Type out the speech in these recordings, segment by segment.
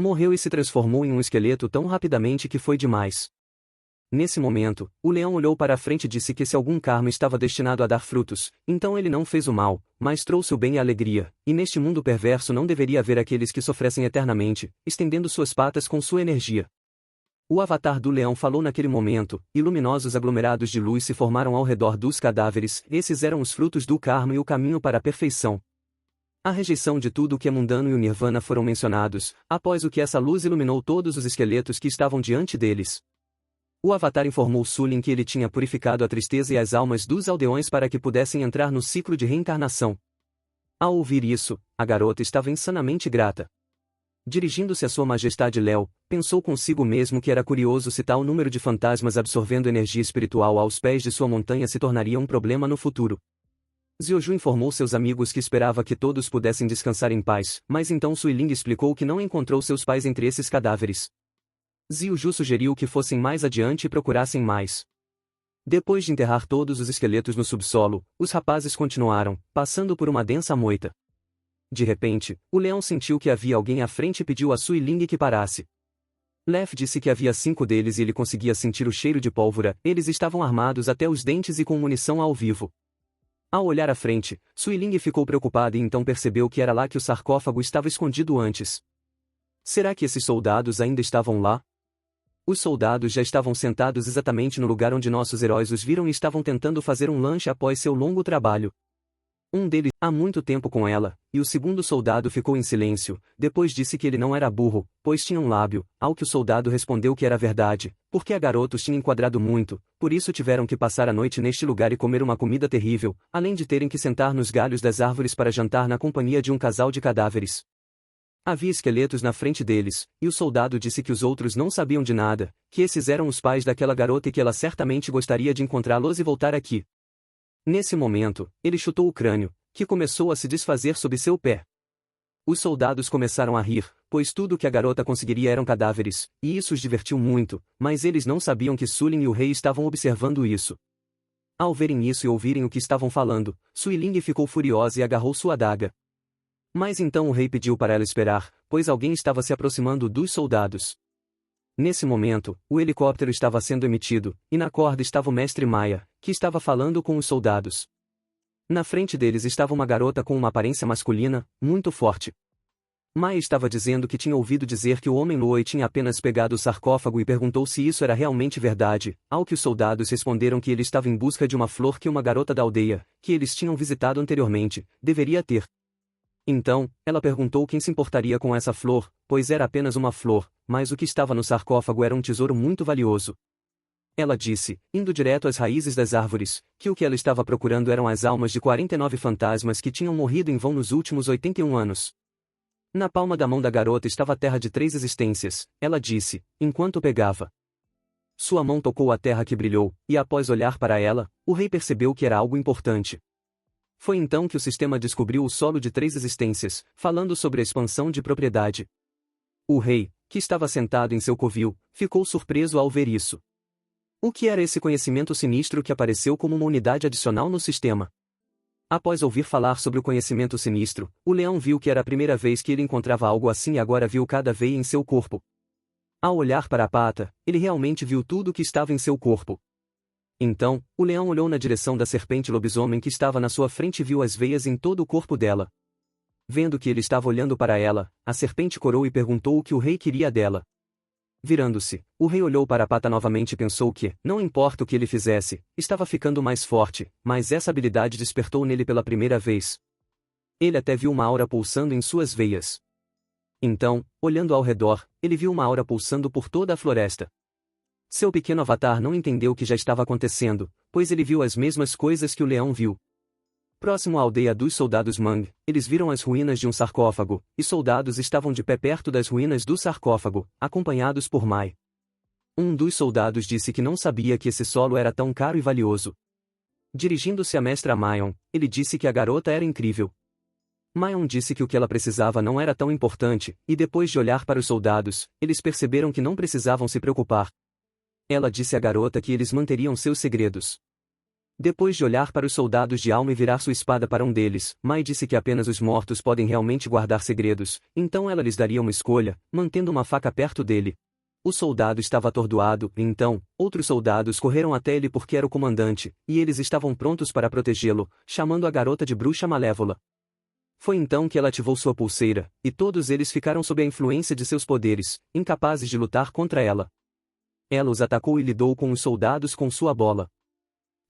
Morreu e se transformou em um esqueleto tão rapidamente que foi demais. Nesse momento, o leão olhou para a frente e disse que se algum karma estava destinado a dar frutos, então ele não fez o mal, mas trouxe o bem e a alegria, e neste mundo perverso não deveria haver aqueles que sofressem eternamente, estendendo suas patas com sua energia. O avatar do leão falou naquele momento, e luminosos aglomerados de luz se formaram ao redor dos cadáveres, esses eram os frutos do karma e o caminho para a perfeição. A rejeição de tudo o que é mundano e o nirvana foram mencionados, após o que essa luz iluminou todos os esqueletos que estavam diante deles. O avatar informou Sulin que ele tinha purificado a tristeza e as almas dos aldeões para que pudessem entrar no ciclo de reencarnação. Ao ouvir isso, a garota estava insanamente grata. Dirigindo-se a sua majestade Léo, pensou consigo mesmo que era curioso se tal número de fantasmas absorvendo energia espiritual aos pés de sua montanha se tornaria um problema no futuro. Zioju informou seus amigos que esperava que todos pudessem descansar em paz, mas então Suiling explicou que não encontrou seus pais entre esses cadáveres. Zioju sugeriu que fossem mais adiante e procurassem mais. Depois de enterrar todos os esqueletos no subsolo, os rapazes continuaram, passando por uma densa moita. De repente, o leão sentiu que havia alguém à frente e pediu a Suiling que parasse. Lef disse que havia 5 deles e ele conseguia sentir o cheiro de pólvora, eles estavam armados até os dentes e com munição ao vivo. Ao olhar à frente, Suiling ficou preocupada e então percebeu que era lá que o sarcófago estava escondido antes. Será que esses soldados ainda estavam lá? Os soldados já estavam sentados exatamente no lugar onde nossos heróis os viram e estavam tentando fazer um lanche após seu longo trabalho. Um deles, há muito tempo com ela, e o segundo soldado ficou em silêncio, depois disse que ele não era burro, pois tinha um lábio, ao que o soldado respondeu que era verdade, porque a garota os tinha enquadrado muito, por isso tiveram que passar a noite neste lugar e comer uma comida terrível, além de terem que sentar nos galhos das árvores para jantar na companhia de um casal de cadáveres. Havia esqueletos na frente deles, e o soldado disse que os outros não sabiam de nada, que esses eram os pais daquela garota e que ela certamente gostaria de encontrá-los e voltar aqui. Nesse momento, ele chutou o crânio, que começou a se desfazer sob seu pé. Os soldados começaram a rir, pois tudo o que a garota conseguiria eram cadáveres, e isso os divertiu muito, mas eles não sabiam que Sulin e o rei estavam observando isso. Ao verem isso e ouvirem o que estavam falando, Suiling ficou furiosa e agarrou sua adaga. Mas então o rei pediu para ela esperar, pois alguém estava se aproximando dos soldados. Nesse momento, o helicóptero estava sendo emitido, e na corda estava o mestre Maia, que estava falando com os soldados. Na frente deles estava uma garota com uma aparência masculina, muito forte. Maia estava dizendo que tinha ouvido dizer que o homem Luoi tinha apenas pegado o sarcófago e perguntou se isso era realmente verdade, ao que os soldados responderam que ele estava em busca de uma flor que uma garota da aldeia, que eles tinham visitado anteriormente, deveria ter. Então, ela perguntou quem se importaria com essa flor, pois era apenas uma flor, mas o que estava no sarcófago era um tesouro muito valioso. Ela disse, indo direto às raízes das árvores, que o que ela estava procurando eram as almas de 49 fantasmas que tinham morrido em vão nos últimos 81 anos. Na palma da mão da garota estava a terra de 3 existências, ela disse, enquanto pegava. Sua mão tocou a terra que brilhou, e após olhar para ela, o rei percebeu que era algo importante. Foi então que o sistema descobriu o solo de 3 existências, falando sobre a expansão de propriedade. O rei, que estava sentado em seu covil, ficou surpreso ao ver isso. O que era esse conhecimento sinistro que apareceu como uma unidade adicional no sistema? Após ouvir falar sobre o conhecimento sinistro, o leão viu que era a primeira vez que ele encontrava algo assim e agora viu cada veia em seu corpo. Ao olhar para a pata, ele realmente viu tudo o que estava em seu corpo. Então, o leão olhou na direção da serpente lobisomem que estava na sua frente e viu as veias em todo o corpo dela. Vendo que ele estava olhando para ela, a serpente corou e perguntou o que o rei queria dela. Virando-se, o rei olhou para a pata novamente e pensou que, não importa o que ele fizesse, estava ficando mais forte, mas essa habilidade despertou nele pela primeira vez. Ele até viu uma aura pulsando em suas veias. Então, olhando ao redor, ele viu uma aura pulsando por toda a floresta. Seu pequeno avatar não entendeu o que já estava acontecendo, pois ele viu as mesmas coisas que o leão viu. Próximo à aldeia dos soldados Mang, eles viram as ruínas de um sarcófago, e soldados estavam de pé perto das ruínas do sarcófago, acompanhados por Mai. Um dos soldados disse que não sabia que esse solo era tão caro e valioso. Dirigindo-se à mestra Mayon, ele disse que a garota era incrível. Mayon disse que o que ela precisava não era tão importante, e depois de olhar para os soldados, eles perceberam que não precisavam se preocupar. Ela disse à garota que eles manteriam seus segredos. Depois de olhar para os soldados de alma e virar sua espada para um deles, Mai disse que apenas os mortos podem realmente guardar segredos, então ela lhes daria uma escolha, mantendo uma faca perto dele. O soldado estava atordoado, e então, outros soldados correram até ele porque era o comandante, e eles estavam prontos para protegê-lo, chamando a garota de bruxa malévola. Foi então que ela ativou sua pulseira, e todos eles ficaram sob a influência de seus poderes, incapazes de lutar contra ela. Ela os atacou e lidou com os soldados com sua bola.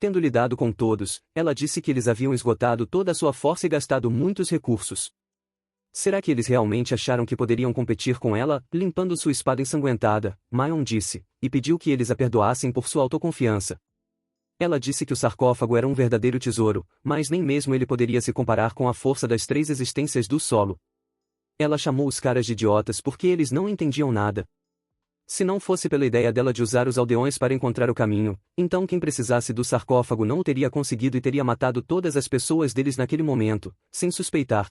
Tendo lidado com todos, ela disse que eles haviam esgotado toda a sua força e gastado muitos recursos. Será que eles realmente acharam que poderiam competir com ela, limpando sua espada ensanguentada? Mayon disse, e pediu que eles a perdoassem por sua autoconfiança. Ela disse que o sarcófago era um verdadeiro tesouro, mas nem mesmo ele poderia se comparar com a força das 3 existências do solo. Ela chamou os caras de idiotas porque eles não entendiam nada. Se não fosse pela ideia dela de usar os aldeões para encontrar o caminho, então quem precisasse do sarcófago não o teria conseguido e teria matado todas as pessoas deles naquele momento, sem suspeitar.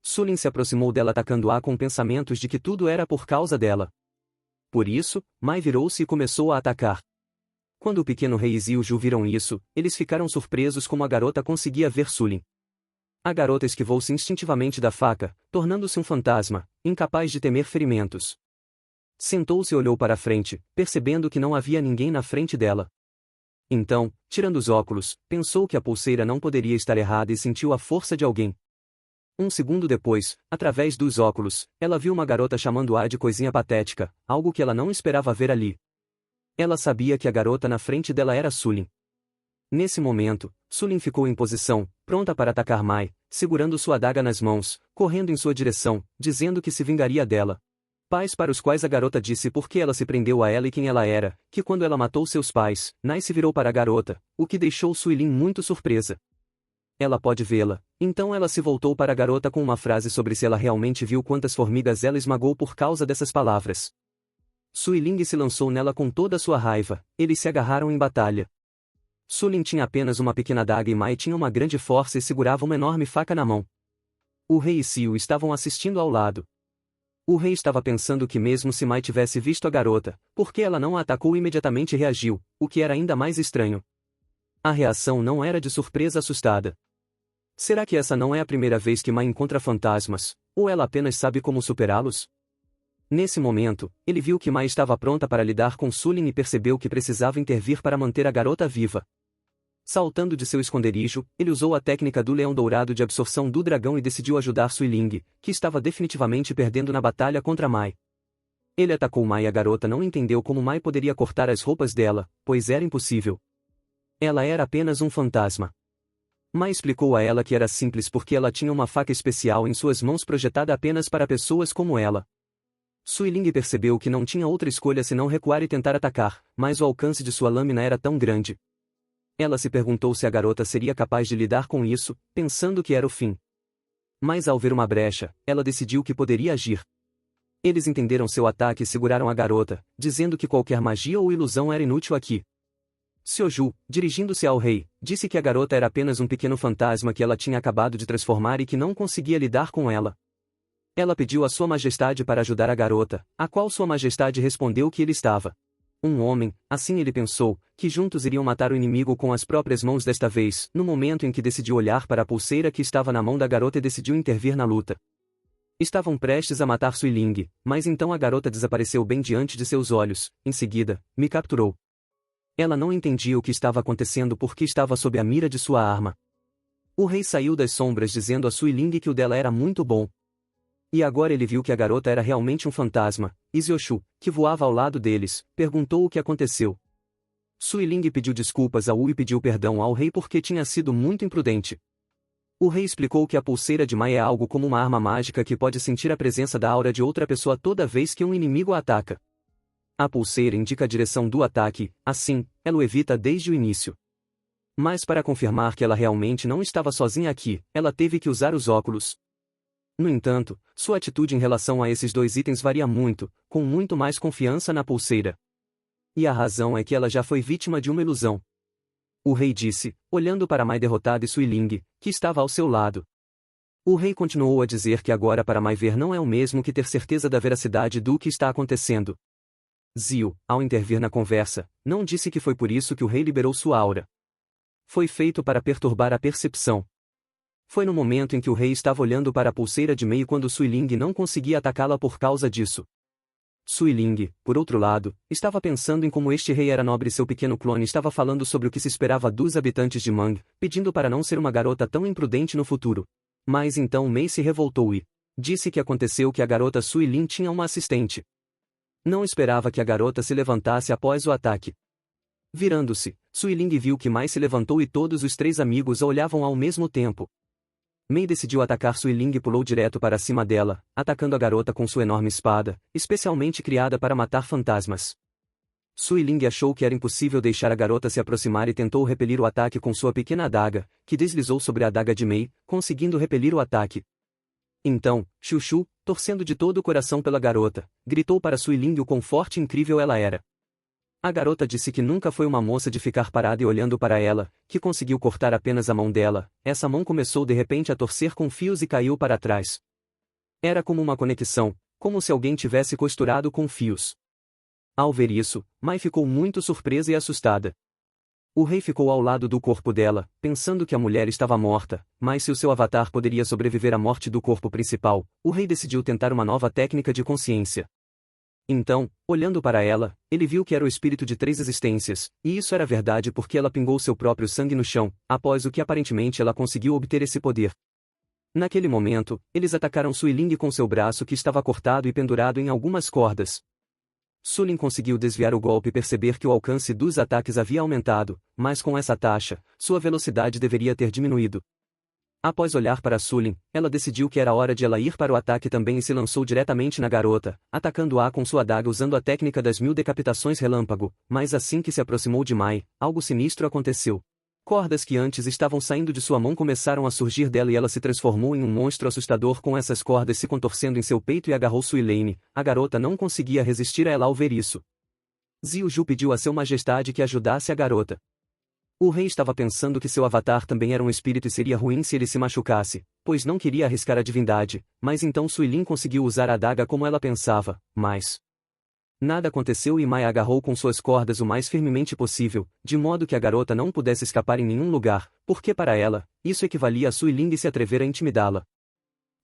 Sulin se aproximou dela atacando-a com pensamentos de que tudo era por causa dela. Por isso, Mai virou-se e começou a atacar. Quando o pequeno rei e o Ju viram isso, eles ficaram surpresos como a garota conseguia ver Sulin. A garota esquivou-se instintivamente da faca, tornando-se um fantasma, incapaz de temer ferimentos. Sentou-se e olhou para a frente, percebendo que não havia ninguém na frente dela. Então, tirando os óculos, pensou que a pulseira não poderia estar errada e sentiu a força de alguém. Um segundo depois, através dos óculos, ela viu uma garota chamando-a de coisinha patética, algo que ela não esperava ver ali. Ela sabia que a garota na frente dela era Sulin. Nesse momento, Sulin ficou em posição, pronta para atacar Mai, segurando sua adaga nas mãos, correndo em sua direção, dizendo que se vingaria dela. Pais para os quais a garota disse por que ela se prendeu a ela e quem ela era, que quando ela matou seus pais, Nai se virou para a garota, o que deixou Suilin muito surpresa. Ela pode vê-la. Então ela se voltou para a garota com uma frase sobre se ela realmente viu quantas formigas ela esmagou por causa dessas palavras. Suiling se lançou nela com toda a sua raiva, eles se agarraram em batalha. Sulin tinha apenas uma pequena adaga e Mai tinha uma grande força e segurava uma enorme faca na mão. O rei e Siu estavam assistindo ao lado. O rei estava pensando que mesmo se Mai tivesse visto a garota, porque ela não a atacou imediatamente e reagiu, o que era ainda mais estranho. A reação não era de surpresa assustada. Será que essa não é a primeira vez que Mai encontra fantasmas, ou ela apenas sabe como superá-los? Nesse momento, ele viu que Mai estava pronta para lidar com Sulin e percebeu que precisava intervir para manter a garota viva. Saltando de seu esconderijo, ele usou a técnica do leão dourado de absorção do dragão e decidiu ajudar Suiling, que estava definitivamente perdendo na batalha contra Mai. Ele atacou Mai e a garota não entendeu como Mai poderia cortar as roupas dela, pois era impossível. Ela era apenas um fantasma. Mai explicou a ela que era simples porque ela tinha uma faca especial em suas mãos projetada apenas para pessoas como ela. Suiling percebeu que não tinha outra escolha senão recuar e tentar atacar, mas o alcance de sua lâmina era tão grande. Ela se perguntou se a garota seria capaz de lidar com isso, pensando que era o fim. Mas ao ver uma brecha, ela decidiu que poderia agir. Eles entenderam seu ataque e seguraram a garota, dizendo que qualquer magia ou ilusão era inútil aqui. Seoju, dirigindo-se ao rei, disse que a garota era apenas um pequeno fantasma que ela tinha acabado de transformar e que não conseguia lidar com ela. Ela pediu a Sua Majestade para ajudar a garota, a qual Sua Majestade respondeu que ele estava. Um homem, assim ele pensou, que juntos iriam matar o inimigo com as próprias mãos desta vez, no momento em que decidiu olhar para a pulseira que estava na mão da garota e decidiu intervir na luta. Estavam prestes a matar Suiling, mas então a garota desapareceu bem diante de seus olhos, em seguida, me capturou. Ela não entendia o que estava acontecendo porque estava sob a mira de sua arma. O rei saiu das sombras dizendo a Suiling que o dela era muito bom. E agora ele viu que a garota era realmente um fantasma, e Xioshu, que voava ao lado deles, perguntou o que aconteceu. Suiling pediu desculpas a Wu e pediu perdão ao rei porque tinha sido muito imprudente. O rei explicou que a pulseira de Mai é algo como uma arma mágica que pode sentir a presença da aura de outra pessoa toda vez que um inimigo a ataca. A pulseira indica a direção do ataque, assim, ela o evita desde o início. Mas para confirmar que ela realmente não estava sozinha aqui, ela teve que usar os óculos. No entanto, sua atitude em relação a esses dois itens varia muito, com muito mais confiança na pulseira. E a razão é que ela já foi vítima de uma ilusão. O rei disse, olhando para Mai derrotada e Suiling, que estava ao seu lado. O rei continuou a dizer que agora para Mai ver não é o mesmo que ter certeza da veracidade do que está acontecendo. Xiu, ao intervir na conversa, não disse que foi por isso que o rei liberou sua aura. Foi feito para perturbar a percepção. Foi no momento em que o rei estava olhando para a pulseira de Mei quando Sui Ling não conseguia atacá-la por causa disso. Sui Ling, por outro lado, estava pensando em como este rei era nobre e seu pequeno clone estava falando sobre o que se esperava dos habitantes de Mang, pedindo para não ser uma garota tão imprudente no futuro. Mas então Mei se revoltou e disse que aconteceu que a garota Sui Ling tinha uma assistente. Não esperava que a garota se levantasse após o ataque. Virando-se, Sui Ling viu que Mai se levantou e todos os três amigos a olhavam ao mesmo tempo. Mei decidiu atacar Sui Ling e pulou direto para cima dela, atacando a garota com sua enorme espada, especialmente criada para matar fantasmas. Sui Ling achou que era impossível deixar a garota se aproximar e tentou repelir o ataque com sua pequena adaga, que deslizou sobre a adaga de Mei, conseguindo repelir o ataque. Então, Chuchu, torcendo de todo o coração pela garota, gritou para Sui Ling o quão forte e incrível ela era. A garota disse que nunca foi uma moça de ficar parada e olhando para ela, que conseguiu cortar apenas a mão dela. Essa mão começou de repente a torcer com fios e caiu para trás. Era como uma conexão, como se alguém tivesse costurado com fios. Ao ver isso, Mai ficou muito surpresa e assustada. O rei ficou ao lado do corpo dela, pensando que a mulher estava morta, mas se o seu avatar poderia sobreviver à morte do corpo principal, o rei decidiu tentar uma nova técnica de consciência. Então, olhando para ela, ele viu que era o espírito de 3 existências, e isso era verdade porque ela pingou seu próprio sangue no chão, após o que aparentemente ela conseguiu obter esse poder. Naquele momento, eles atacaram Sui Ling com seu braço que estava cortado e pendurado em algumas cordas. Sui Ling conseguiu desviar o golpe e perceber que o alcance dos ataques havia aumentado, mas com essa taxa, sua velocidade deveria ter diminuído. Após olhar para Sui Ling, ela decidiu que era hora de ela ir para o ataque também e se lançou diretamente na garota, atacando-a com sua adaga usando a técnica das 1000 decapitações relâmpago, mas assim que se aproximou de Mai, algo sinistro aconteceu. Cordas que antes estavam saindo de sua mão começaram a surgir dela e ela se transformou em um monstro assustador com essas cordas se contorcendo em seu peito e agarrou Sui Ling. A garota não conseguia resistir a ela ao ver isso. Ziu Ju pediu a seu majestade que ajudasse a garota. O rei estava pensando que seu avatar também era um espírito e seria ruim se ele se machucasse, pois não queria arriscar a divindade, mas então Sui Ling conseguiu usar a adaga como ela pensava, mas nada aconteceu e Mai agarrou com suas cordas o mais firmemente possível, de modo que a garota não pudesse escapar em nenhum lugar, porque para ela, isso equivalia a Sui Ling se atrever a intimidá-la.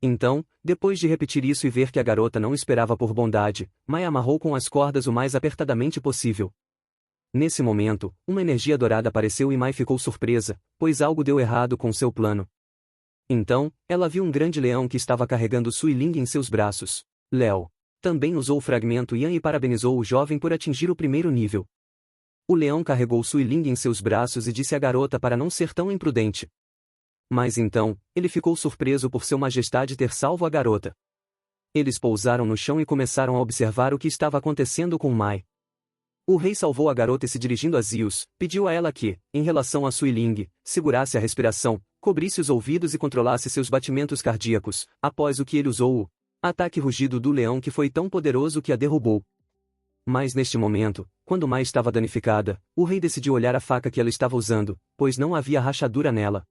Então, depois de repetir isso e ver que a garota não esperava por bondade, Mai amarrou com as cordas o mais apertadamente possível. Nesse momento, uma energia dourada apareceu e Mai ficou surpresa, pois algo deu errado com seu plano. Então, ela viu um grande leão que estava carregando Sui Ling em seus braços. Léo também usou o fragmento Yan e parabenizou o jovem por atingir o primeiro nível. O leão carregou Sui Ling em seus braços e disse à garota para não ser tão imprudente. Mas então, ele ficou surpreso por seu majestade ter salvo a garota. Eles pousaram no chão e começaram a observar o que estava acontecendo com Mai. O rei salvou a garota e se dirigindo a Zius, pediu a ela que, em relação a Sui Ling, segurasse a respiração, cobrisse os ouvidos e controlasse seus batimentos cardíacos, após o que ele usou o ataque rugido do leão que foi tão poderoso que a derrubou. Mas neste momento, quando Mai estava danificada, o rei decidiu olhar a faca que ela estava usando, pois não havia rachadura nela.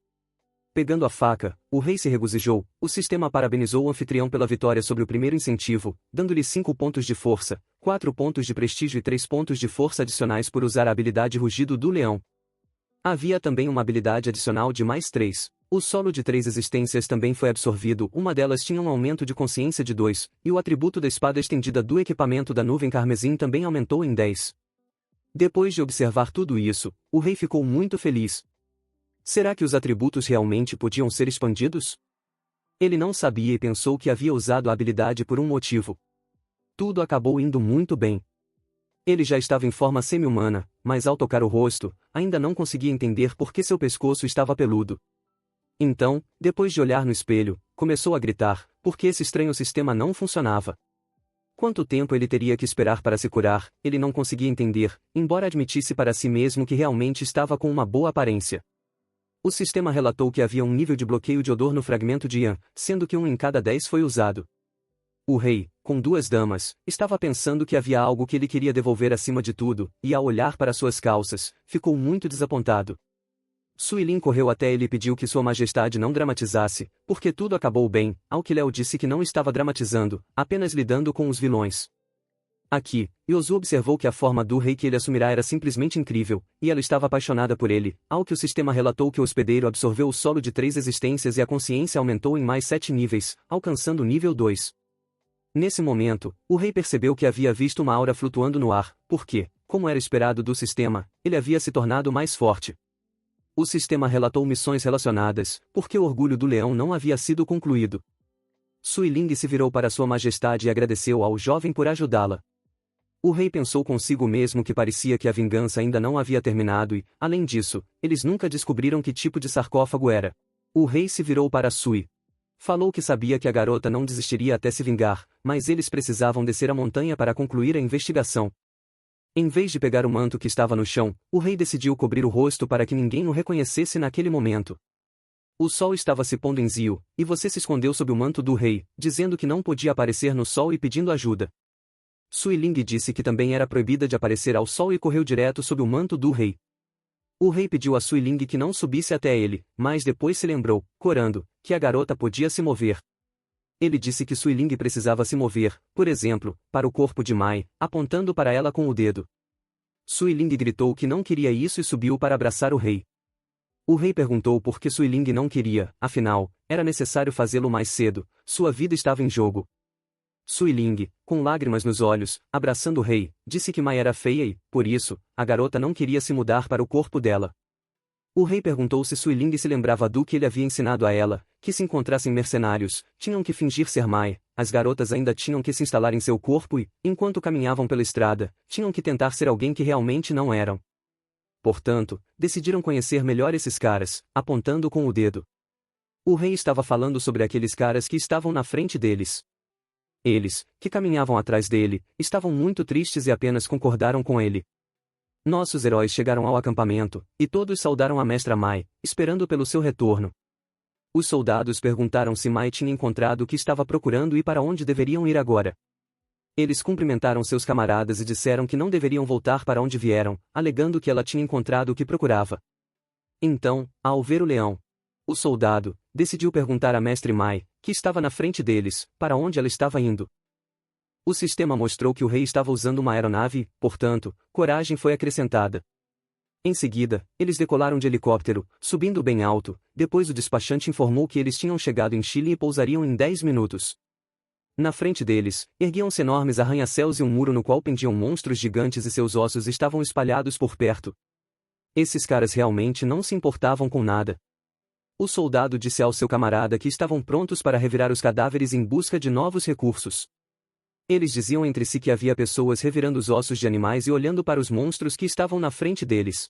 Pegando a faca, o rei se regozijou. O sistema parabenizou o anfitrião pela vitória sobre o primeiro incentivo, dando-lhe 5 pontos de força, 4 pontos de prestígio e 3 pontos de força adicionais por usar a habilidade Rugido do Leão. Havia também uma habilidade adicional de mais 3. O solo de 3 existências também foi absorvido, uma delas tinha um aumento de consciência de 2, e o atributo da espada estendida do equipamento da nuvem carmesim também aumentou em 10. Depois de observar tudo isso, o rei ficou muito feliz. Será que os atributos realmente podiam ser expandidos? Ele não sabia e pensou que havia usado a habilidade por um motivo. Tudo acabou indo muito bem. Ele já estava em forma semi-humana, mas ao tocar o rosto, ainda não conseguia entender por que seu pescoço estava peludo. Então, depois de olhar no espelho, começou a gritar, porque esse estranho sistema não funcionava. Quanto tempo ele teria que esperar para se curar, ele não conseguia entender, embora admitisse para si mesmo que realmente estava com uma boa aparência. O sistema relatou que havia um nível de bloqueio de odor no fragmento de Yan, sendo que 1 em cada 10 foi usado. O rei, com 2 damas, estava pensando que havia algo que ele queria devolver acima de tudo, e ao olhar para suas calças, ficou muito desapontado. Sui Ling correu até ele e pediu que sua majestade não dramatizasse, porque tudo acabou bem, ao que Léo disse que não estava dramatizando, apenas lidando com os vilões. Aqui, Yozu observou que a forma do rei que ele assumirá era simplesmente incrível, e ela estava apaixonada por ele, ao que o sistema relatou que o hospedeiro absorveu o solo de 3 existências e a consciência aumentou em mais 7 níveis, alcançando o nível 2. Nesse momento, o rei percebeu que havia visto uma aura flutuando no ar, porque, como era esperado do sistema, ele havia se tornado mais forte. O sistema relatou missões relacionadas, porque o orgulho do leão não havia sido concluído. Suiling se virou para Sua Majestade e agradeceu ao jovem por ajudá-la. O rei pensou consigo mesmo que parecia que a vingança ainda não havia terminado e, além disso, eles nunca descobriram que tipo de sarcófago era. O rei se virou para Sui. Falou que sabia que a garota não desistiria até se vingar, mas eles precisavam descer a montanha para concluir a investigação. Em vez de pegar o manto que estava no chão, o rei decidiu cobrir o rosto para que ninguém o reconhecesse naquele momento. O sol estava se pondo em Zio, e você se escondeu sob o manto do rei, dizendo que não podia aparecer no sol e pedindo ajuda. Suiling disse que também era proibida de aparecer ao sol e correu direto sob o manto do rei. O rei pediu a Suiling que não subisse até ele, mas depois se lembrou, corando, que a garota podia se mover. Ele disse que Suiling precisava se mover, por exemplo, para o corpo de Mai, apontando para ela com o dedo. Suiling gritou que não queria isso e subiu para abraçar o rei. O rei perguntou por que Suiling não queria, afinal, era necessário fazê-lo mais cedo, sua vida estava em jogo. Suiling, com lágrimas nos olhos, abraçando o rei, disse que Mai era feia e, por isso, a garota não queria se mudar para o corpo dela. O rei perguntou se Suiling se lembrava do que ele havia ensinado a ela, que se encontrassem mercenários, tinham que fingir ser Mai, as garotas ainda tinham que se instalar em seu corpo e, enquanto caminhavam pela estrada, tinham que tentar ser alguém que realmente não eram. Portanto, decidiram conhecer melhor esses caras, apontando com o dedo. O rei estava falando sobre aqueles caras que estavam na frente deles. Eles, que caminhavam atrás dele, estavam muito tristes e apenas concordaram com ele. Nossos heróis chegaram ao acampamento, e todos saudaram a mestra Mai, esperando pelo seu retorno. Os soldados perguntaram se Mai tinha encontrado o que estava procurando e para onde deveriam ir agora. Eles cumprimentaram seus camaradas e disseram que não deveriam voltar para onde vieram, alegando que ela tinha encontrado o que procurava. Então, ao ver o leão, o soldado decidiu perguntar à mestre Mai, que estava na frente deles, para onde ela estava indo. O sistema mostrou que o rei estava usando uma aeronave e, portanto, coragem foi acrescentada. Em seguida, eles decolaram de helicóptero, subindo bem alto, depois o despachante informou que eles tinham chegado em Chile e pousariam em 10 minutos. Na frente deles, erguiam-se enormes arranha-céus e um muro no qual pendiam monstros gigantes e seus ossos estavam espalhados por perto. Esses caras realmente não se importavam com nada. O soldado disse ao seu camarada que estavam prontos para revirar os cadáveres em busca de novos recursos. Eles diziam entre si que havia pessoas revirando os ossos de animais e olhando para os monstros que estavam na frente deles.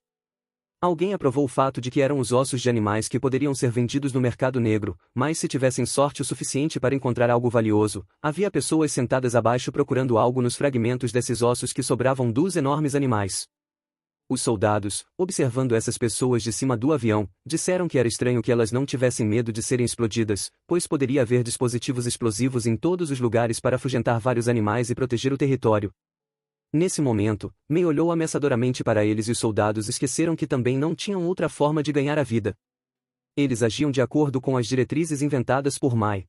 Alguém aprovou o fato de que eram os ossos de animais que poderiam ser vendidos no mercado negro, mas se tivessem sorte o suficiente para encontrar algo valioso, havia pessoas sentadas abaixo procurando algo nos fragmentos desses ossos que sobravam dos enormes animais. Os soldados, observando essas pessoas de cima do avião, disseram que era estranho que elas não tivessem medo de serem explodidas, pois poderia haver dispositivos explosivos em todos os lugares para afugentar vários animais e proteger o território. Nesse momento, Mei olhou ameaçadoramente para eles e os soldados esqueceram que também não tinham outra forma de ganhar a vida. Eles agiam de acordo com as diretrizes inventadas por Mai.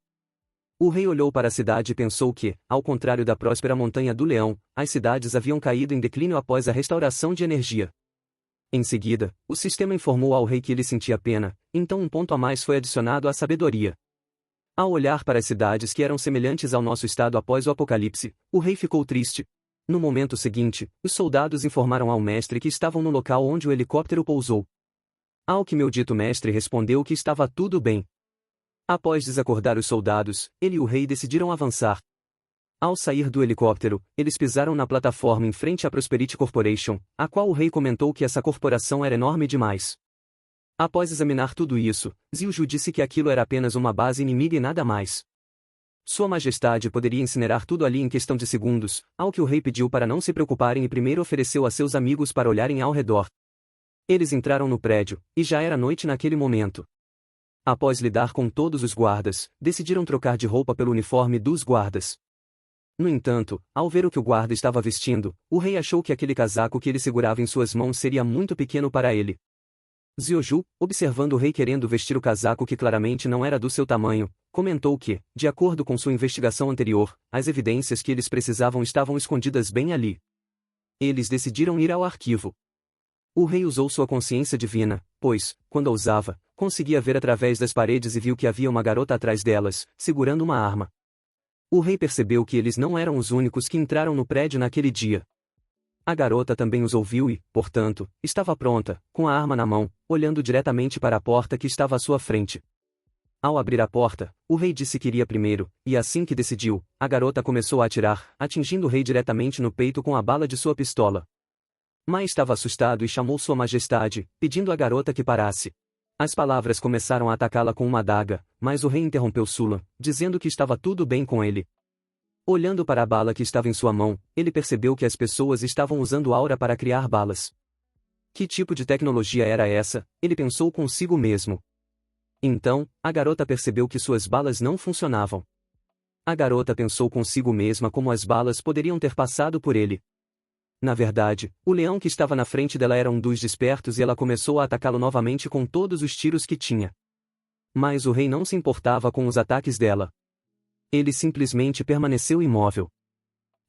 O rei olhou para a cidade e pensou que, ao contrário da próspera Montanha do Leão, as cidades haviam caído em declínio após a restauração de energia. Em seguida, o sistema informou ao rei que ele sentia pena, então um ponto a mais foi adicionado à sabedoria. Ao olhar para as cidades que eram semelhantes ao nosso estado após o apocalipse, o rei ficou triste. No momento seguinte, os soldados informaram ao mestre que estavam no local onde o helicóptero pousou. Ao que meu dito mestre respondeu que estava tudo bem. Após desacordar os soldados, ele e o rei decidiram avançar. Ao sair do helicóptero, eles pisaram na plataforma em frente à Prosperity Corporation, a qual o rei comentou que essa corporação era enorme demais. Após examinar tudo isso, Ziuju disse que aquilo era apenas uma base inimiga e nada mais. Sua Majestade poderia incinerar tudo ali em questão de segundos, ao que o rei pediu para não se preocuparem e primeiro ofereceu a seus amigos para olharem ao redor. Eles entraram no prédio, e já era noite naquele momento. Após lidar com todos os guardas, decidiram trocar de roupa pelo uniforme dos guardas. No entanto, ao ver o que o guarda estava vestindo, o rei achou que aquele casaco que ele segurava em suas mãos seria muito pequeno para ele. Zioju, observando o rei querendo vestir o casaco que claramente não era do seu tamanho, comentou que, de acordo com sua investigação anterior, as evidências que eles precisavam estavam escondidas bem ali. Eles decidiram ir ao arquivo. O rei usou sua consciência divina, pois, quando a usava, conseguia ver através das paredes e viu que havia uma garota atrás delas, segurando uma arma. O rei percebeu que eles não eram os únicos que entraram no prédio naquele dia. A garota também os ouviu e, portanto, estava pronta, com a arma na mão, olhando diretamente para a porta que estava à sua frente. Ao abrir a porta, o rei disse que iria primeiro, e assim que decidiu, a garota começou a atirar, atingindo o rei diretamente no peito com a bala de sua pistola. Mai estava assustado e chamou Sua Majestade, pedindo à garota que parasse. As palavras começaram a atacá-la com uma adaga, mas o rei interrompeu Sula, dizendo que estava tudo bem com ele. Olhando para a bala que estava em sua mão, ele percebeu que as pessoas estavam usando aura para criar balas. Que tipo de tecnologia era essa? Ele pensou consigo mesmo. Então, a garota percebeu que suas balas não funcionavam. A garota pensou consigo mesma como as balas poderiam ter passado por ele. Na verdade, o leão que estava na frente dela era um dos despertos e ela começou a atacá-lo novamente com todos os tiros que tinha. Mas o rei não se importava com os ataques dela. Ele simplesmente permaneceu imóvel.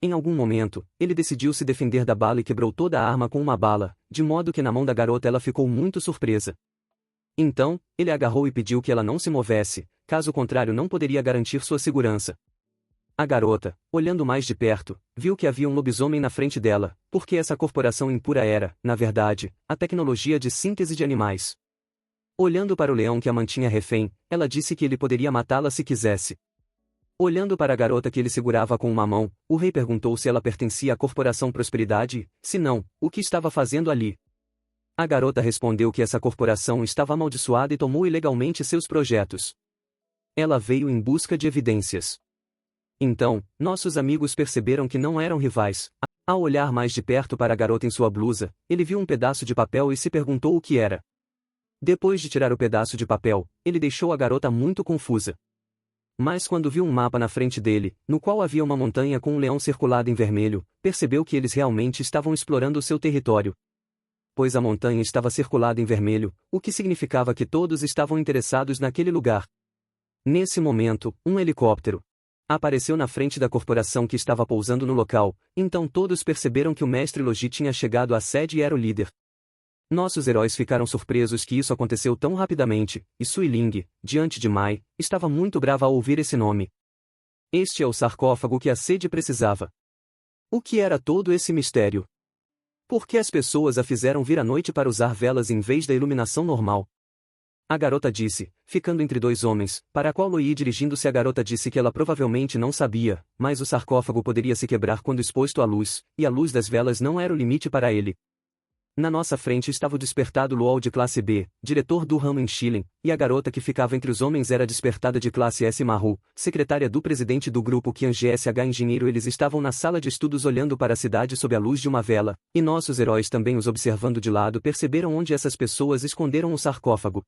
Em algum momento, ele decidiu se defender da bala e quebrou toda a arma com uma bala, de modo que na mão da garota ela ficou muito surpresa. Então, ele agarrou e pediu que ela não se movesse, caso contrário não poderia garantir sua segurança. A garota, olhando mais de perto, viu que havia um lobisomem na frente dela, porque essa corporação impura era, na verdade, a tecnologia de síntese de animais. Olhando para o leão que a mantinha refém, ela disse que ele poderia matá-la se quisesse. Olhando para a garota que ele segurava com uma mão, o rei perguntou se ela pertencia à corporação Prosperidade, e, se não, o que estava fazendo ali. A garota respondeu que essa corporação estava amaldiçoada e tomou ilegalmente seus projetos. Ela veio em busca de evidências. Então, nossos amigos perceberam que não eram rivais. Ao olhar mais de perto para a garota em sua blusa, ele viu um pedaço de papel e se perguntou o que era. Depois de tirar o pedaço de papel, ele deixou a garota muito confusa. Mas quando viu um mapa na frente dele, no qual havia uma montanha com um leão circulado em vermelho, percebeu que eles realmente estavam explorando o seu território. Pois a montanha estava circulada em vermelho, o que significava que todos estavam interessados naquele lugar. Nesse momento, um helicóptero apareceu na frente da corporação que estava pousando no local, então todos perceberam que o mestre Logi tinha chegado à sede e era o líder. Nossos heróis ficaram surpresos que isso aconteceu tão rapidamente, e Sui Ling, diante de Mai, estava muito brava ao ouvir esse nome. Este é o sarcófago que a sede precisava. O que era todo esse mistério? Por que as pessoas a fizeram vir à noite para usar velas em vez da iluminação normal? A garota disse, ficando entre dois homens, para a qual Loi dirigindo-se a garota disse que ela provavelmente não sabia, mas o sarcófago poderia se quebrar quando exposto à luz, e a luz das velas não era o limite para ele. Na nossa frente estava o despertado Luol de classe B, diretor do ramo em Chilen, e a garota que ficava entre os homens era despertada de classe S Maru, secretária do presidente do grupo Qian GSH engenheiro. Eles estavam na sala de estudos olhando para a cidade sob a luz de uma vela, e nossos heróis também os observando de lado perceberam onde essas pessoas esconderam o sarcófago.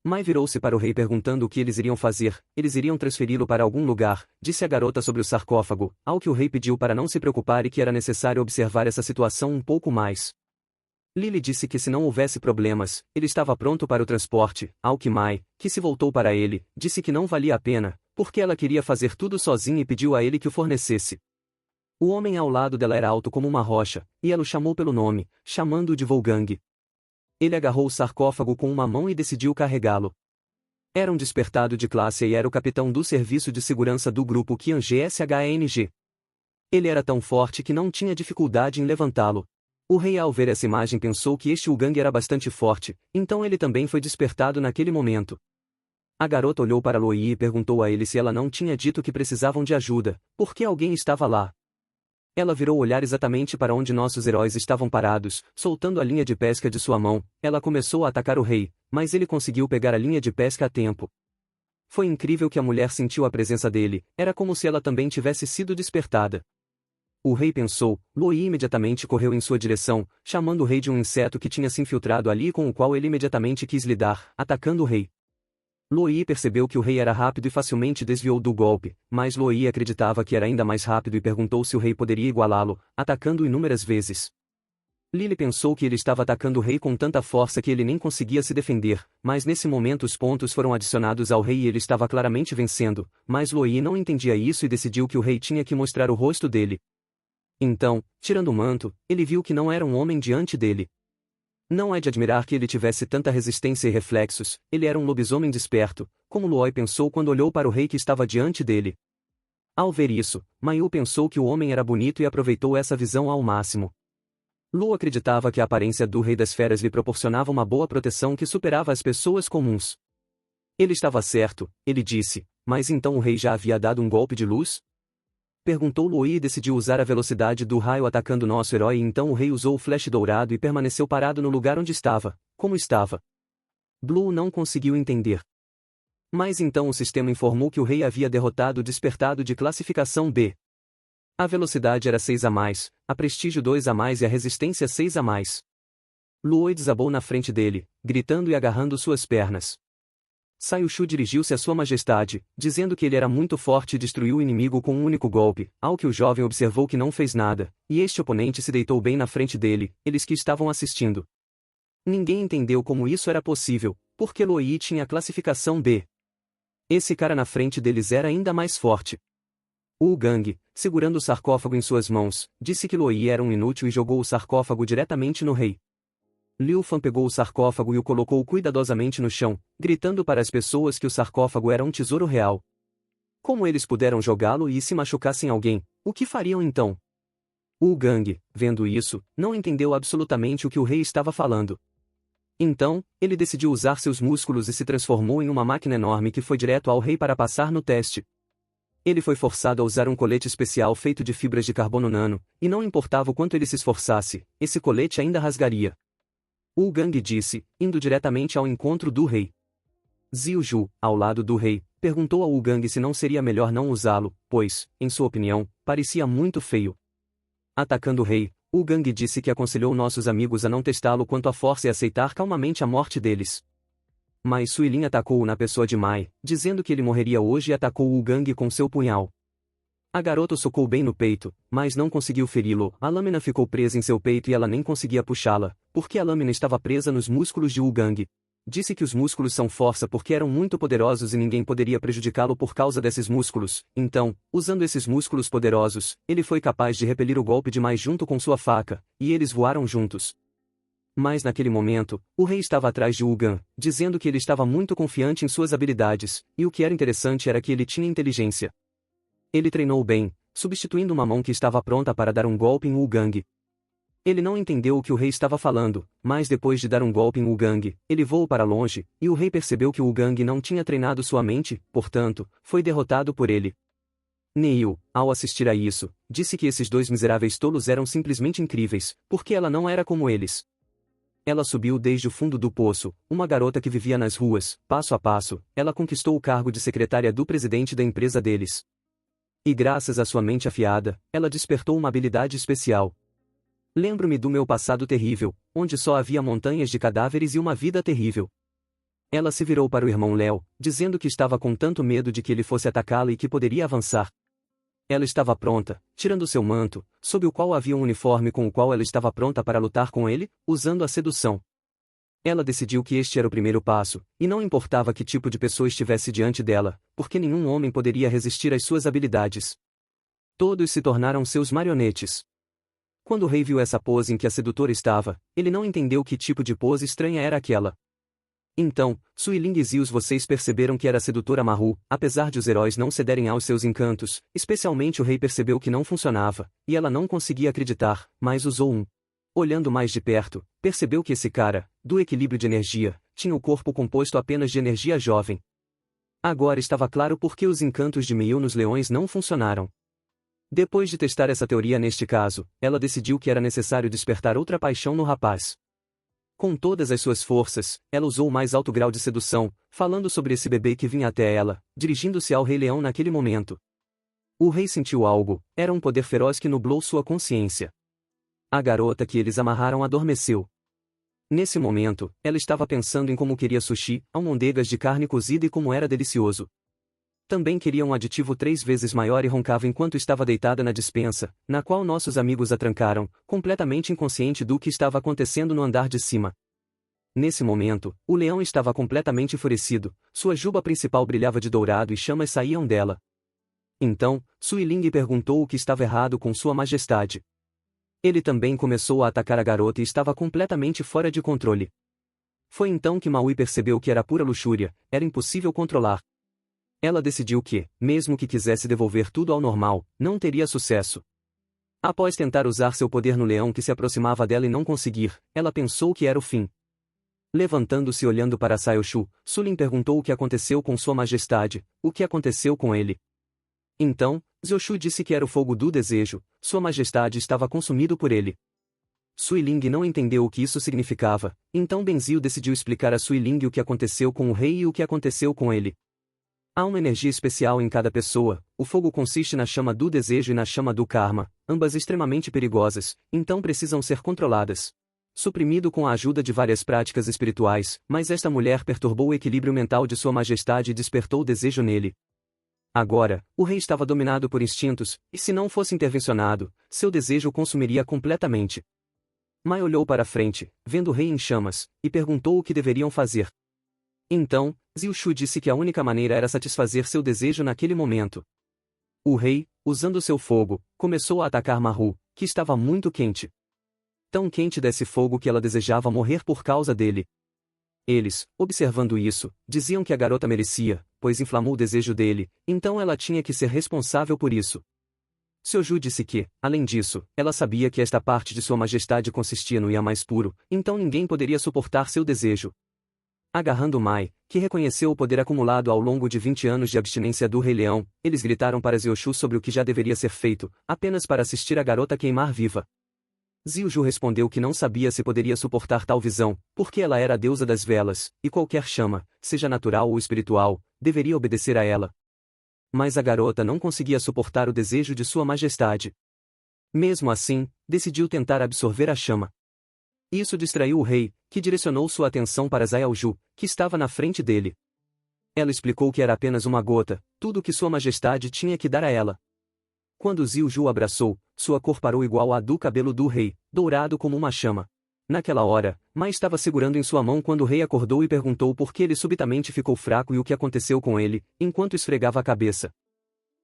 Mai virou-se para o rei perguntando o que eles iriam fazer. Eles iriam transferi-lo para algum lugar, disse a garota sobre o sarcófago, ao que o rei pediu para não se preocupar e que era necessário observar essa situação um pouco mais. Lily disse que se não houvesse problemas, ele estava pronto para o transporte, ao que Mai, que se voltou para ele, disse que não valia a pena, porque ela queria fazer tudo sozinha e pediu a ele que o fornecesse. O homem ao lado dela era alto como uma rocha, e ela o chamou pelo nome, chamando-o de Volgang. Ele agarrou o sarcófago com uma mão e decidiu carregá-lo. Era um despertado de classe e era o capitão do serviço de segurança do grupo Qian GSHNG. Ele era tão forte que não tinha dificuldade em levantá-lo. O rei ao ver essa imagem pensou que este Wugang era bastante forte, então ele também foi despertado naquele momento. A garota olhou para Loi e perguntou a ele se ela não tinha dito que precisavam de ajuda, porque alguém estava lá. Ela virou o olhar exatamente para onde nossos heróis estavam parados, soltando a linha de pesca de sua mão. Ela começou a atacar o rei, mas ele conseguiu pegar a linha de pesca a tempo. Foi incrível que a mulher sentiu a presença dele, era como se ela também tivesse sido despertada. O rei pensou, Loi imediatamente correu em sua direção, chamando o rei de um inseto que tinha se infiltrado ali e com o qual ele imediatamente quis lidar, atacando o rei. Loi percebeu que o rei era rápido e facilmente desviou do golpe, mas Loi acreditava que era ainda mais rápido e perguntou se o rei poderia igualá-lo, atacando-o inúmeras vezes. Lily pensou que ele estava atacando o rei com tanta força que ele nem conseguia se defender, mas nesse momento os pontos foram adicionados ao rei e ele estava claramente vencendo, mas Luoyi não entendia isso e decidiu que o rei tinha que mostrar o rosto dele. Então, tirando o manto, ele viu que não era um homem diante dele. Não é de admirar que ele tivesse tanta resistência e reflexos, ele era um lobisomem desperto, como Luoyi pensou quando olhou para o rei que estava diante dele. Ao ver isso, Mayu pensou que o homem era bonito e aproveitou essa visão ao máximo. Lu acreditava que a aparência do Rei das Feras lhe proporcionava uma boa proteção que superava as pessoas comuns. Ele estava certo, ele disse, mas então o rei já havia dado um golpe de luz? Perguntou Luoyi e decidiu usar a velocidade do raio atacando nosso herói e então o rei usou o flash dourado e permaneceu parado no lugar onde estava, como estava. Blue não conseguiu entender. Mas então o sistema informou que o rei havia derrotado o despertado de classificação B. A velocidade era 6 a mais, a prestígio 2 a mais e a resistência 6 a mais. Luoyi desabou na frente dele, gritando e agarrando suas pernas. Sayushu dirigiu-se a sua majestade, dizendo que ele era muito forte e destruiu o inimigo com um único golpe, ao que o jovem observou que não fez nada, e este oponente se deitou bem na frente dele, eles que estavam assistindo. Ninguém entendeu como isso era possível, porque Luoyi tinha a classificação B. Esse cara na frente deles era ainda mais forte. O Gang, segurando o sarcófago em suas mãos, disse que Luoyi era um inútil e jogou o sarcófago diretamente no rei. Liu Fan pegou o sarcófago e o colocou cuidadosamente no chão, gritando para as pessoas que o sarcófago era um tesouro real. Como eles puderam jogá-lo e se machucassem alguém, o que fariam então? O Gang, vendo isso, não entendeu absolutamente o que o rei estava falando. Então, ele decidiu usar seus músculos e se transformou em uma máquina enorme que foi direto ao rei para passar no teste. Ele foi forçado a usar um colete especial feito de fibras de carbono nano, e não importava o quanto ele se esforçasse, esse colete ainda rasgaria. O Gang disse, indo diretamente ao encontro do rei. Ziu Ju, ao lado do rei, perguntou ao Gang se não seria melhor não usá-lo, pois, em sua opinião, parecia muito feio. Atacando o rei, o Gang disse que aconselhou nossos amigos a não testá-lo quanto à força e aceitar calmamente a morte deles. Mas Suilin atacou-o na pessoa de Mai, dizendo que ele morreria hoje e atacou o Gang com seu punhal. A garota o socou bem no peito, mas não conseguiu feri-lo, a lâmina ficou presa em seu peito e ela nem conseguia puxá-la, porque a lâmina estava presa nos músculos de Gang. Disse que os músculos são força porque eram muito poderosos e ninguém poderia prejudicá-lo por causa desses músculos, então, usando esses músculos poderosos, ele foi capaz de repelir o golpe de Mai junto com sua faca, e eles voaram juntos. Mas naquele momento, o rei estava atrás de Gan, dizendo que ele estava muito confiante em suas habilidades, e o que era interessante era que ele tinha inteligência. Ele treinou bem, substituindo uma mão que estava pronta para dar um golpe em Gang. Ele não entendeu o que o rei estava falando, mas depois de dar um golpe em Gang, ele voou para longe, e o rei percebeu que Gang não tinha treinado sua mente, portanto, foi derrotado por ele. Neil, ao assistir a isso, disse que esses dois miseráveis tolos eram simplesmente incríveis, porque ela não era como eles. Ela subiu desde o fundo do poço, uma garota que vivia nas ruas, passo a passo, ela conquistou o cargo de secretária do presidente da empresa deles. E graças à sua mente afiada, ela despertou uma habilidade especial. Lembro-me do meu passado terrível, onde só havia montanhas de cadáveres e uma vida terrível. Ela se virou para o irmão Léo, dizendo que estava com tanto medo de que ele fosse atacá-la e que poderia avançar. Ela estava pronta, tirando seu manto, sob o qual havia um uniforme com o qual ela estava pronta para lutar com ele, usando a sedução. Ela decidiu que este era o primeiro passo, e não importava que tipo de pessoa estivesse diante dela, porque nenhum homem poderia resistir às suas habilidades. Todos se tornaram seus marionetes. Quando o rei viu essa pose em que a sedutora estava, ele não entendeu que tipo de pose estranha era aquela. Então, Suiling e Zeus, vocês perceberam que era a sedutora Maru, apesar de os heróis não cederem aos seus encantos, especialmente o rei percebeu que não funcionava, e ela não conseguia acreditar, mas usou um. Olhando mais de perto, percebeu que esse cara, do equilíbrio de energia, tinha o corpo composto apenas de energia jovem. Agora estava claro por que os encantos de Miyu nos leões não funcionaram. Depois de testar essa teoria neste caso, ela decidiu que era necessário despertar outra paixão no rapaz. Com todas as suas forças, ela usou o mais alto grau de sedução, falando sobre esse bebê que vinha até ela, dirigindo-se ao Rei Leão naquele momento. O rei sentiu algo, era um poder feroz que nublou sua consciência. A garota que eles amarraram adormeceu. Nesse momento, ela estava pensando em como queria sushi, almôndegas de carne cozida e como era delicioso. Também queria um aditivo 3 vezes maior e roncava enquanto estava deitada na despensa, na qual nossos amigos a trancaram, completamente inconsciente do que estava acontecendo no andar de cima. Nesse momento, o leão estava completamente enfurecido, sua juba principal brilhava de dourado e chamas saíam dela. Então, Sui Ling perguntou o que estava errado com Sua Majestade. Ele também começou a atacar a garota e estava completamente fora de controle. Foi então que Maui percebeu que era pura luxúria, era impossível controlar. Ela decidiu que, mesmo que quisesse devolver tudo ao normal, não teria sucesso. Após tentar usar seu poder no leão que se aproximava dela e não conseguir, ela pensou que era o fim. Levantando-se e olhando para Sayoshu, Sulin perguntou o que aconteceu com Sua Majestade, o que aconteceu com ele. Então, Zyoshu disse que era o fogo do desejo, Sua Majestade estava consumido por ele. Sui Ling não entendeu o que isso significava, então Benzio decidiu explicar a Sui Ling o que aconteceu com o rei e o que aconteceu com ele. Há uma energia especial em cada pessoa, o fogo consiste na chama do desejo e na chama do karma, ambas extremamente perigosas, então precisam ser controladas. Suprimido com a ajuda de várias práticas espirituais, mas esta mulher perturbou o equilíbrio mental de Sua Majestade e despertou o desejo nele. Agora, o rei estava dominado por instintos, e se não fosse intervencionado, seu desejo o consumiria completamente. Mai olhou para frente, vendo o rei em chamas, e perguntou o que deveriam fazer. Então, Zyushu disse que a única maneira era satisfazer seu desejo naquele momento. O rei, usando seu fogo, começou a atacar Maru, que estava muito quente. Tão quente desse fogo que ela desejava morrer por causa dele. Eles, observando isso, diziam que a garota merecia, pois inflamou o desejo dele, então ela tinha que ser responsável por isso. Seoju disse que, além disso, ela sabia que esta parte de Sua Majestade consistia no Ia mais puro, então ninguém poderia suportar seu desejo. Agarrando Mai, que reconheceu o poder acumulado ao longo de 20 anos de abstinência do Rei Leão, eles gritaram para Zyoshu sobre o que já deveria ser feito, apenas para assistir a garota queimar viva. Zyushu respondeu que não sabia se poderia suportar tal visão, porque ela era a deusa das velas, e qualquer chama, seja natural ou espiritual, deveria obedecer a ela. Mas a garota não conseguia suportar o desejo de Sua Majestade. Mesmo assim, decidiu tentar absorver a chama. Isso distraiu o rei, que direcionou sua atenção para Zyalju, que estava na frente dele. Ela explicou que era apenas uma gota, tudo o que Sua Majestade tinha que dar a ela. Quando Zyuju o abraçou, sua cor parou igual à do cabelo do rei, dourado como uma chama. Naquela hora, Mai estava segurando em sua mão quando o rei acordou e perguntou por que ele subitamente ficou fraco e o que aconteceu com ele, enquanto esfregava a cabeça.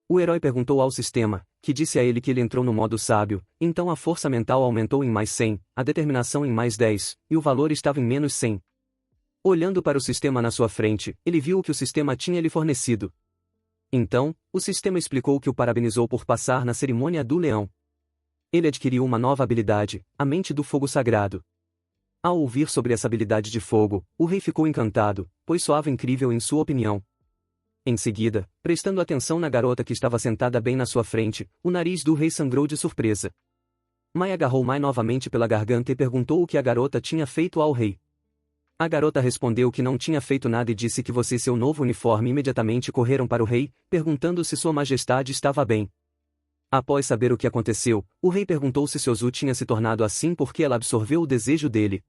O herói perguntou ao sistema, que disse a ele que ele entrou no modo sábio, então a força mental aumentou em mais 100, a determinação em mais 10, e o valor estava em menos 100. Olhando para o sistema na sua frente, ele viu o que o sistema tinha lhe fornecido. Então, o sistema explicou que o parabenizou por passar na cerimônia do leão. Ele adquiriu uma nova habilidade, a mente do fogo sagrado. Ao ouvir sobre essa habilidade de fogo, o rei ficou encantado, pois soava incrível em sua opinião. Em seguida, prestando atenção na garota que estava sentada bem na sua frente, o nariz do rei sangrou de surpresa. Mai agarrou Mai novamente pela garganta e perguntou o que a garota tinha feito ao rei. A garota respondeu que não tinha feito nada e disse que você e seu novo uniforme imediatamente correram para o rei, perguntando se Sua Majestade estava bem. Após saber o que aconteceu, o rei perguntou se Seozu tinha se tornado assim porque ela absorveu o desejo dele.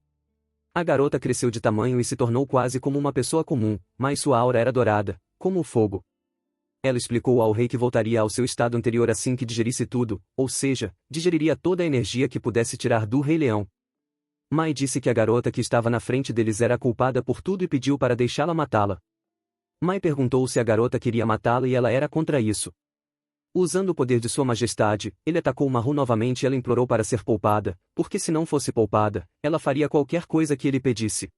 A garota cresceu de tamanho e se tornou quase como uma pessoa comum, mas sua aura era dourada, como o fogo. Ela explicou ao rei que voltaria ao seu estado anterior assim que digerisse tudo, ou seja, digeriria toda a energia que pudesse tirar do Rei Leão. Mai disse que a garota que estava na frente deles era culpada por tudo e pediu para deixá-la matá-la. Mai perguntou se a garota queria matá-la e ela era contra isso. Usando o poder de Sua Majestade, ele atacou Maru novamente e ela implorou para ser poupada, porque se não fosse poupada, ela faria qualquer coisa que ele pedisse.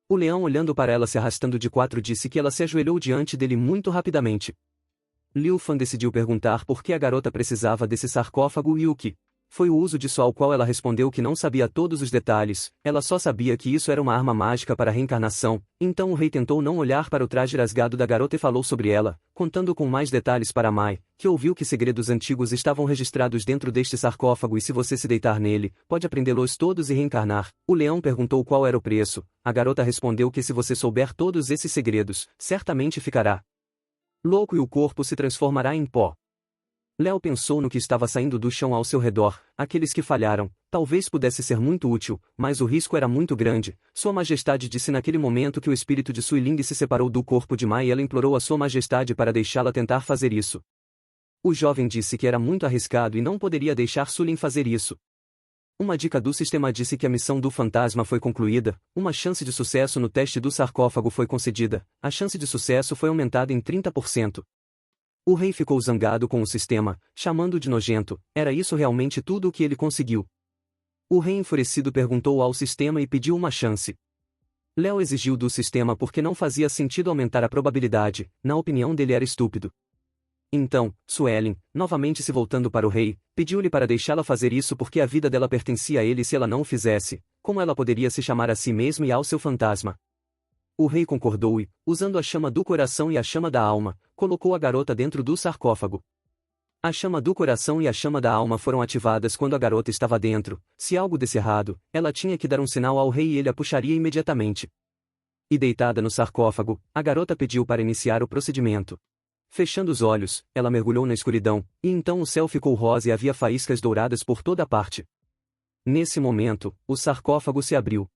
O leão olhando para ela se arrastando de quatro disse que ela se ajoelhou diante dele muito rapidamente. Liu Fan decidiu perguntar por que a garota precisava desse sarcófago e o que foi o uso disso, ao qual ela respondeu que não sabia todos os detalhes, ela só sabia que isso era uma arma mágica para a reencarnação, então o rei tentou não olhar para o traje rasgado da garota e falou sobre ela, contando com mais detalhes para Mai, que ouviu que segredos antigos estavam registrados dentro deste sarcófago e se você se deitar nele, pode aprendê-los todos e reencarnar. O leão perguntou qual era o preço, a garota respondeu que se você souber todos esses segredos, certamente ficará louco e o corpo se transformará em pó. Léo pensou no que estava saindo do chão ao seu redor, aqueles que falharam, talvez pudesse ser muito útil, mas o risco era muito grande. Sua Majestade disse naquele momento que o espírito de Suiling se separou do corpo de Mai e ela implorou a Sua Majestade para deixá-la tentar fazer isso. O jovem disse que era muito arriscado e não poderia deixar Suiling fazer isso. Uma dica do sistema disse que a missão do fantasma foi concluída, uma chance de sucesso no teste do sarcófago foi concedida, a chance de sucesso foi aumentada em 30%. O rei ficou zangado com o sistema, chamando de nojento. Era isso realmente tudo o que ele conseguiu? O rei enfurecido perguntou ao sistema e pediu uma chance. Léo exigiu do sistema porque não fazia sentido aumentar a probabilidade, na opinião dele era estúpido. Então, Suelen, novamente se voltando para o rei, pediu-lhe para deixá-la fazer isso porque a vida dela pertencia a ele e se ela não o fizesse, como ela poderia se chamar a si mesma e ao seu fantasma? O rei concordou e, usando a chama do coração e a chama da alma, colocou a garota dentro do sarcófago. A chama do coração e a chama da alma foram ativadas quando a garota estava dentro. Se algo desse errado, ela tinha que dar um sinal ao rei e ele a puxaria imediatamente. E deitada no sarcófago, a garota pediu para iniciar o procedimento. Fechando os olhos, ela mergulhou na escuridão, e então o céu ficou rosa e havia faíscas douradas por toda parte. Nesse momento, o sarcófago se abriu.